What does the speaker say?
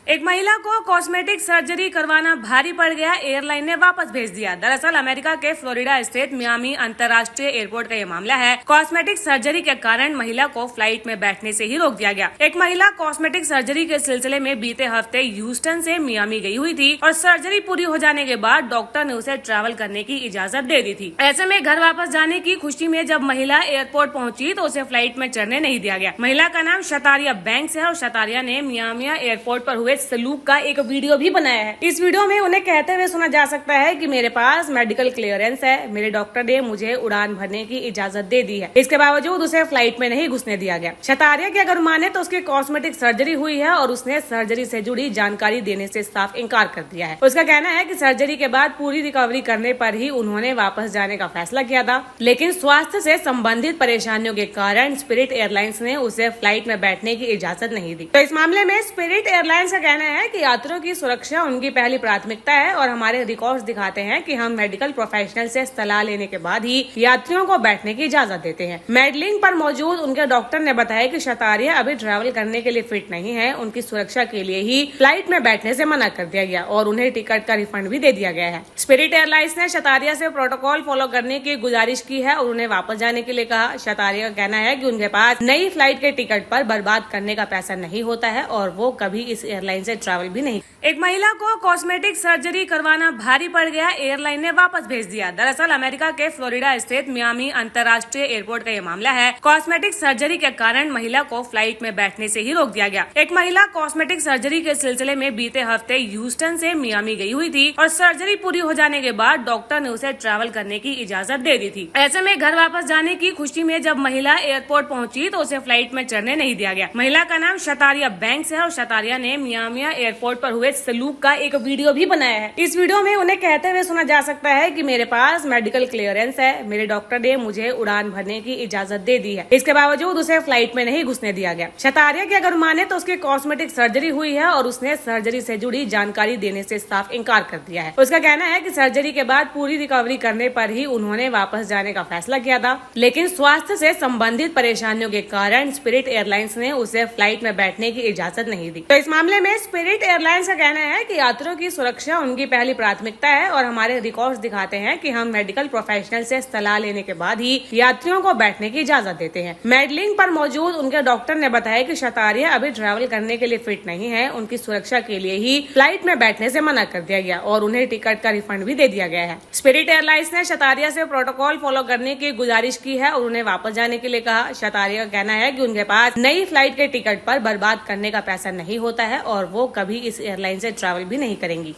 एक महिला को कॉस्मेटिक सर्जरी करवाना भारी पड़ गया, एयरलाइन ने वापस भेज दिया। दरअसल अमेरिका के फ्लोरिडा स्थित मियामी अंतर्राष्ट्रीय एयरपोर्ट का ये मामला है। कॉस्मेटिक सर्जरी के कारण महिला को फ्लाइट में बैठने से ही रोक दिया गया। एक महिला कॉस्मेटिक सर्जरी के सिलसिले में बीते हफ्ते ह्यूस्टन से मियामी गई हुई थी और सर्जरी पूरी हो जाने के बाद डॉक्टर ने उसे ट्रैवल करने की इजाजत दे दी थी। ऐसे में घर वापस जाने की खुशी में जब महिला एयरपोर्ट पहुंची तो उसे फ्लाइट में चढ़ने नहीं दिया गया। महिला का नाम शतारिया बैंक्स है और शतारिया ने मियामी एयरपोर्ट पर हुए सलूक का एक वीडियो भी बनाया है। इस वीडियो में उन्हें कहते हुए सुना जा सकता है कि मेरे पास मेडिकल क्लियरेंस है, मेरे डॉक्टर ने मुझे उड़ान भरने की इजाजत दे दी है, इसके बावजूद उसे फ्लाइट में नहीं घुसने दिया गया। शतारिया की अगर माने तो उसकी कॉस्मेटिक सर्जरी हुई है और उसने सर्जरी से जुड़ी जानकारी देने से साफ इनकार कर दिया है। उसका कहना है कि सर्जरी के बाद पूरी रिकवरी करने पर ही उन्होंने वापस जाने का फैसला किया था, लेकिन स्वास्थ्य से संबंधित परेशानियों के कारण स्पिरिट एयरलाइंस ने उसे फ्लाइट में बैठने की इजाजत नहीं दी। तो इस मामले में स्पिरिट एयरलाइंस का कहना है कि यात्रियों की सुरक्षा उनकी पहली प्राथमिकता है और हमारे रिकॉर्ड्स दिखाते हैं कि हम मेडिकल प्रोफेशनल से सलाह लेने के बाद ही यात्रियों को बैठने की इजाजत देते हैं। मेडलिंग पर मौजूद उनके डॉक्टर ने बताया कि शतारिया अभी ट्रैवल करने के लिए फिट नहीं है, उनकी सुरक्षा के लिए ही फ्लाइट में बैठने से मना कर दिया गया और उन्हें टिकट का रिफंड भी दे दिया गया है। स्पिरिट एयरलाइंस ने शतारिया से प्रोटोकॉल फॉलो करने की गुजारिश की है और उन्हें वापस जाने के लिए कहा। शतारिया का कहना है कि उनके पास नई फ्लाइट के टिकट पर बर्बाद करने का पैसा नहीं होता है और वो कभी इस एयरलाइन से ट्रैवल भी नहीं। एक महिला को कॉस्मेटिक सर्जरी करवाना भारी पड़ गया, एयरलाइन ने वापस भेज दिया। दरअसल अमेरिका के फ्लोरिडा स्थित मियामी अंतर्राष्ट्रीय एयरपोर्ट का ये मामला है। कॉस्मेटिक सर्जरी के कारण महिला को फ्लाइट में बैठने से ही रोक दिया गया। एक महिला कॉस्मेटिक सर्जरी के सिलसिले में बीते हफ्ते ह्यूस्टन से मियामी गई हुई थी और सर्जरी पूरी हो जाने के बाद डॉक्टर ने उसे ट्रैवल करने की इजाजत दे दी थी। ऐसे में घर वापस जाने की खुशी में जब महिला एयरपोर्ट पहुंची तो उसे फ्लाइट में चढ़ने नहीं दिया गया। महिला का नाम शतारिया बैंक्स है और शतारिया ने मियामी एयरपोर्ट पर हुए सलूक का एक वीडियो भी बनाया है। इस वीडियो में उन्हें कहते हुए सुना जा सकता है कि मेरे पास मेडिकल क्लियरेंस है, मेरे डॉक्टर ने मुझे उड़ान भरने की इजाजत दे दी है, इसके बावजूद उसे फ्लाइट में नहीं घुसने दिया गया। शतारिया की अगर माने तो उसकी कॉस्मेटिक सर्जरी हुई है और उसने सर्जरी से जुड़ी जानकारी देने से साफ इनकार कर दिया है। उसका कहना है कि सर्जरी के बाद पूरी रिकवरी करने पर ही उन्होंने वापस जाने का फैसला किया था, लेकिन स्वास्थ्य से संबंधित परेशानियों के कारण स्पिरिट एयरलाइंस ने उसे फ्लाइट में बैठने की इजाजत नहीं दी। तो इस मामले में स्पिरिट एयरलाइंस का कहना है कि यात्रियों की सुरक्षा उनकी पहली प्राथमिकता है और हमारे रिकॉर्ड्स दिखाते हैं कि हम मेडिकल प्रोफेशनल से सलाह लेने के बाद ही यात्रियों को बैठने की इजाजत देते हैं। मेडलिंग पर मौजूद उनके डॉक्टर ने बताया कि शतारिया अभी ट्रैवल करने के लिए फिट नहीं है, उनकी सुरक्षा के लिए ही फ्लाइट में बैठने से मना कर दिया गया और उन्हें टिकट का रिफंड भी दे दिया गया है। स्पिरिट एयरलाइंस ने शतारिया से प्रोटोकॉल फॉलो करने की गुजारिश की है और उन्हें वापस जाने के लिए कहा। शतारिया का कहना है कि उनके पास नई फ्लाइट के टिकट पर बर्बाद करने का पैसा नहीं होता है और वो कभी इस एयरलाइन से ट्रैवल भी नहीं करेंगी।